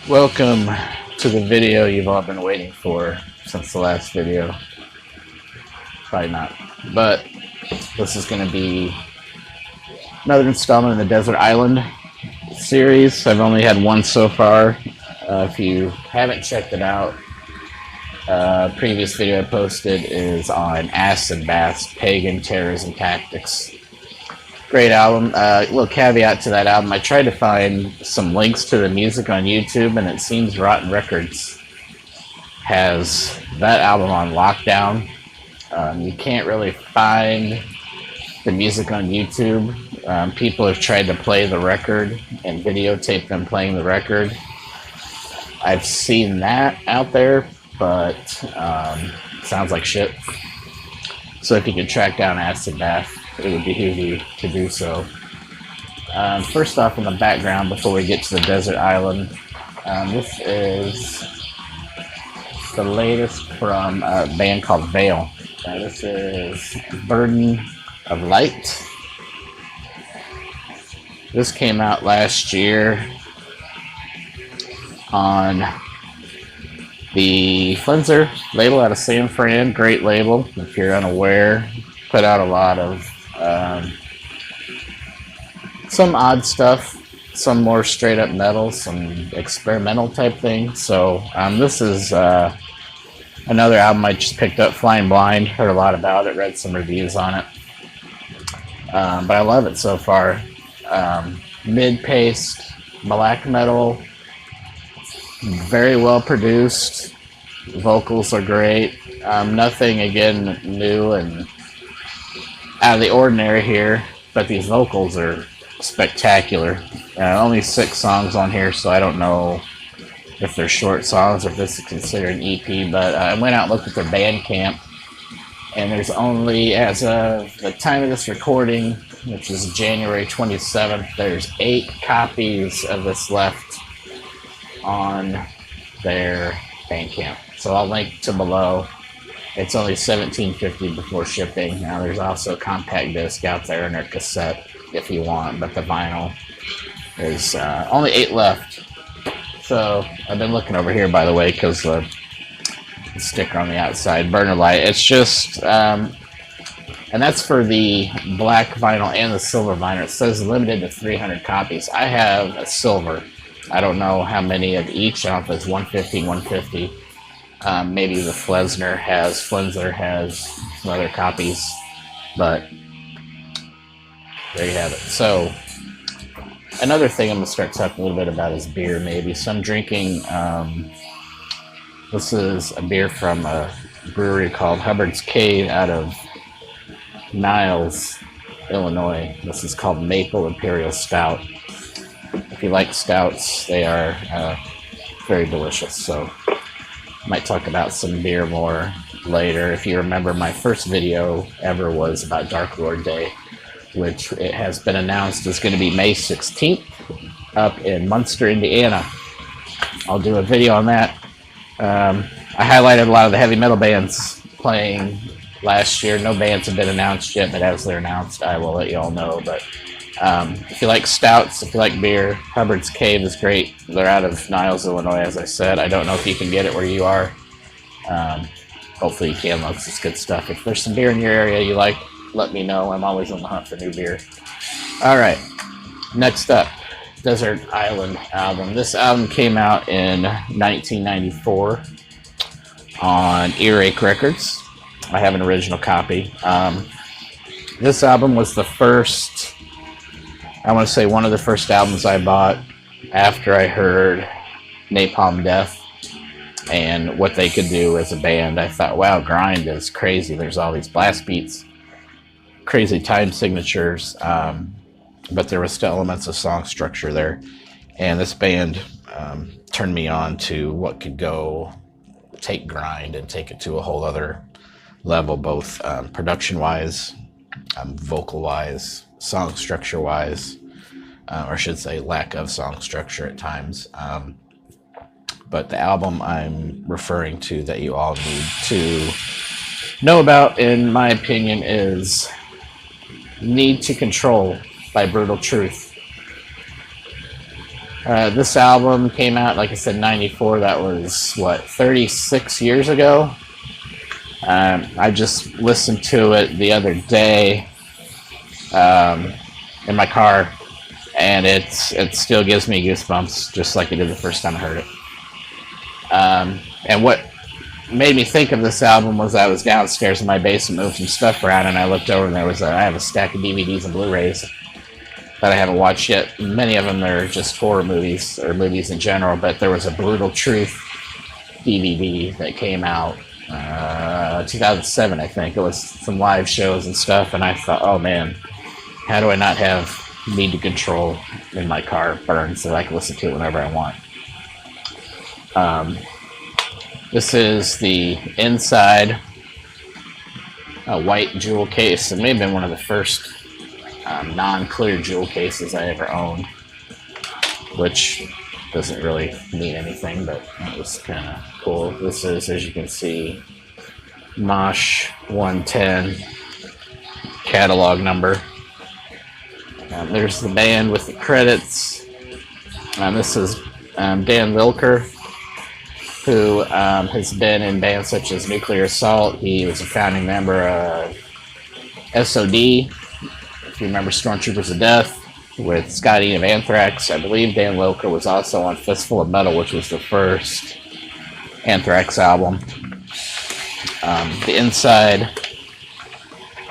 Welcome to the video you've all been waiting for since the last video. Probably not, but this is going to be another installment in the Desert Island series. I've only had one so far. If you haven't checked it out, previous video I posted is on Acid Bath, Pagan Terrorism Tactics. Great album. Little caveat to that album, I tried to find some links to the music on YouTube, and it seems Rotten Records has that album on lockdown. You can't really find the music on YouTube. People have tried to play the record and videotape them playing the record. I've seen that out there, but sounds like shit. So if you could track down Acid Bath, it would behoove you to do so. First off, in the background, before we get to the Desert Island, this is the latest from a band called Veil. This is Burden of Light. This came out last year on the Flenser label out of San Fran. Great label, if you're unaware. Put out a lot of some odd stuff, some more straight up metal, some experimental type things. So this is another album I just picked up, Flying Blind. Heard a lot about it, read some reviews on it, but I love it so far. Mid-paced black metal, very well produced, vocals are great. Nothing again new and out of the ordinary here, but these vocals are spectacular. Only 6 songs on here, so I don't know if they're short songs or if this is considered an EP, but I went out and looked at their Bandcamp, and there's only, as of the time of this recording, which is January 27th, there's 8 copies of this left on their Bandcamp. So I'll link to below. It's only $17.50 before shipping. Now there's also a compact disc out there and a cassette if you want, but the vinyl is only 8 left. So I've been looking over here, by the way, because the sticker on the outside, Burner Light. It's just, and that's for the black vinyl and the silver vinyl. It says limited to 300 copies. I have a silver. I don't know how many of each. I don't know if it's 150, 150. Maybe the Flenser has some other copies, but there you have it. So another thing I'm going to start talking a little bit about is beer, maybe. So I'm drinking, this is a beer from a brewery called Hubbard's Cave out of Niles, Illinois. This is called Maple Imperial Stout. If you like stouts, they are very delicious. So might talk about some beer more later. If you remember, my first video ever was about Dark Lord Day, which it has been announced is going to be May 16th up in Munster, Indiana. I'll do a video on that. I highlighted a lot of the heavy metal bands playing last year. No bands have been announced yet, but as they're announced, I will let you all know. But if you like stouts, if you like beer, Hubbard's Cave is great. They're out of Niles, Illinois, as I said. I don't know if you can get it where you are. Hopefully you can, though, because it's good stuff. If there's some beer in your area you like, let me know. I'm always on the hunt for new beer. All right, next up, Desert Island album. This album came out in 1994 on Earache Records. I have an original copy. This album was the first, I want to say one of the first albums I bought after I heard Napalm Death and what they could do as a band. I thought, wow, grind is crazy. There's all these blast beats, crazy time signatures, but there was still elements of song structure there. And this band turned me on to what could go take grind and take it to a whole other level, both production-wise, vocal-wise, song structure-wise, or I should say lack of song structure at times. But the album I'm referring to that you all need to know about, in my opinion, is Need to Control by Brutal Truth. This album came out, like I said, '94. That was, what, 36 years ago? I just listened to it the other day um, in my car, and it still gives me goosebumps, just like it did the first time I heard it. And what made me think of this album was I was downstairs in my basement moving some stuff around, and I looked over and I have a stack of DVDs and Blu-rays that I haven't watched yet. Many of them are just horror movies or movies in general, but there was a Brutal Truth DVD that came out 2007, I think. It was some live shows and stuff, and I thought, oh man, how do I not have Need to Control in my car burned so that I can listen to it whenever I want? This is the inside white jewel case. It may have been one of the first non-clear jewel cases I ever owned, which doesn't really mean anything, but it was kind of cool. This is, as you can see, Mosh 110 catalog number. There's the band with the credits. This is Dan Lilker, who has been in bands such as Nuclear Assault. He was a founding member of SOD, if you remember Stormtroopers of Death, with Scott Ian of Anthrax. I believe Dan Lilker was also on Fistful of Metal, which was the first Anthrax album. The inside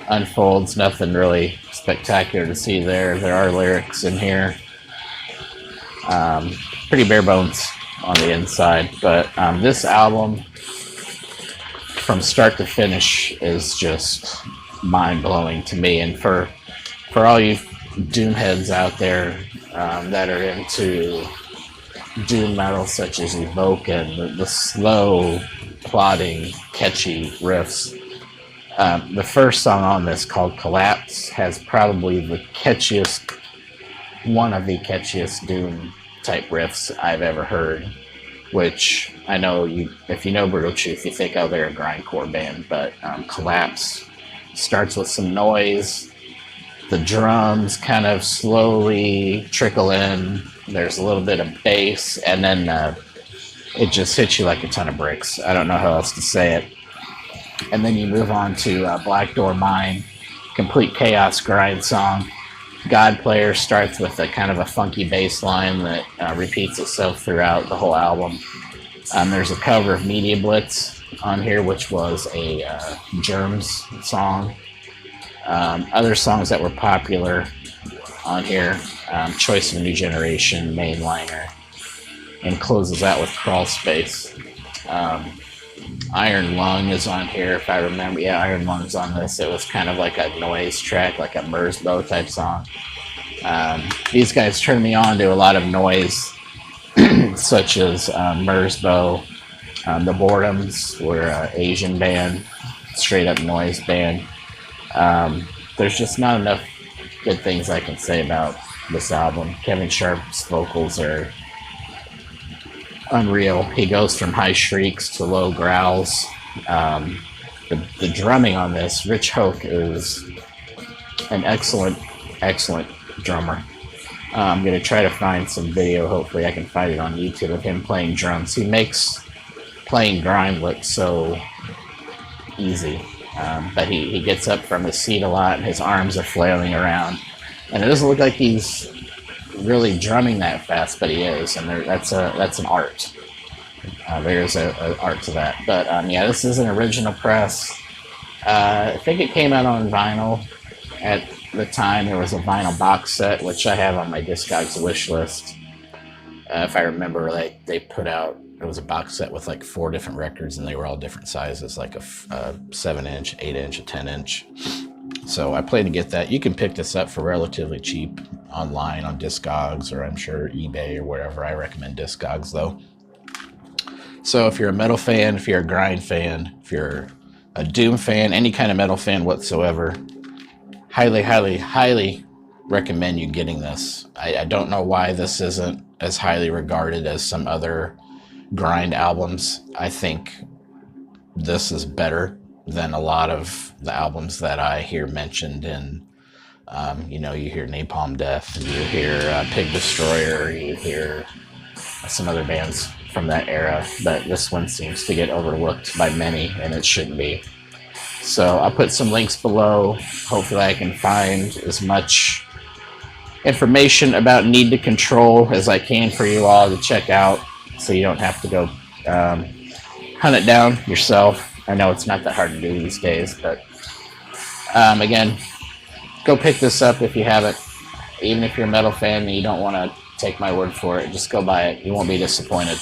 unfolds, nothing really spectacular to see there. There are lyrics in here. Pretty bare bones on the inside, but this album from start to finish is just mind-blowing to me. And for all you doom heads out there that are into doom metal such as Evoke and the slow, plodding, catchy riffs, the first song on this, called Collapse, has probably the catchiest, one of the catchiest doom type riffs I've ever heard, which I know if you know Brutal Truth, you think, oh, they're a grindcore band, but Collapse starts with some noise, the drums kind of slowly trickle in, there's a little bit of bass, and then it just hits you like a ton of bricks. I don't know how else to say it. And then you move on to Black Door Mine, complete chaos grind song. God Player starts with a kind of a funky bass line that repeats itself throughout the whole album. There's a cover of Media Blitz on here, which was a Germs song. Other songs that were popular on here, Choice of a New Generation, Mainliner, and closes out with Crawl Space. Iron Lung is on here, if I remember. Yeah, Iron Lung's on this. It was kind of like a noise track, like a Merzbow type song. These guys turned me on to a lot of noise, such as Merzbow. The Boredoms were an Asian band, straight up noise band. There's just not enough good things I can say about this album. Kevin Sharp's vocals are unreal. He goes from high shrieks to low growls. The drumming on this, Rich Hoke is an excellent drummer. I'm going to try to find some video, hopefully I can find it on YouTube, of him playing drums. He makes playing grind look so easy, but he gets up from his seat a lot and his arms are flailing around. And it doesn't look like he's really drumming that fast, but he is, and that's an art. There's an art to that. But yeah, this is an original press. I think it came out on vinyl at the time. There was a vinyl box set, which I have on my Discogs wish list. If I remember, they put out, it was a box set with like 4 different records, and they were all different sizes, like a 7-inch, 8-inch, a 10-inch. So I plan to get that. You can pick this up for relatively cheap online on Discogs, or I'm sure eBay or wherever. I recommend Discogs though. So if you're a metal fan, if you're a grind fan, if you're a doom fan, any kind of metal fan whatsoever, highly recommend you getting this. I don't know why this isn't as highly regarded as some other grind albums. I think this is better than a lot of the albums that I hear mentioned in You know, you hear Napalm Death, and you hear Pig Destroyer, you hear some other bands from that era, but this one seems to get overlooked by many, and it shouldn't be. So I'll put some links below. Hopefully I can find as much information about Need to Control as I can for you all to check out, so you don't have to go hunt it down yourself. I know it's not that hard to do these days, but again, go pick this up if you haven't. Even if you're a metal fan and you don't want to take my word for it, just go buy it. You won't be disappointed.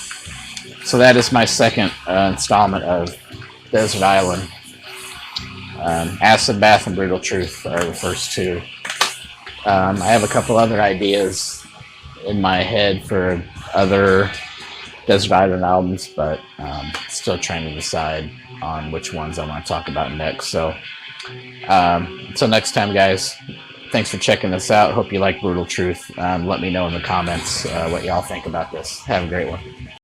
So that is my second installment of Desert Island. Acid Bath and Brutal Truth are the first two. I have a couple other ideas in my head for other Desert Island albums, but still trying to decide on which ones I want to talk about next. So until next time, guys, thanks for checking this out. Hope you like Brutal Truth. Let me know in the comments what y'all think about this. Have a great one.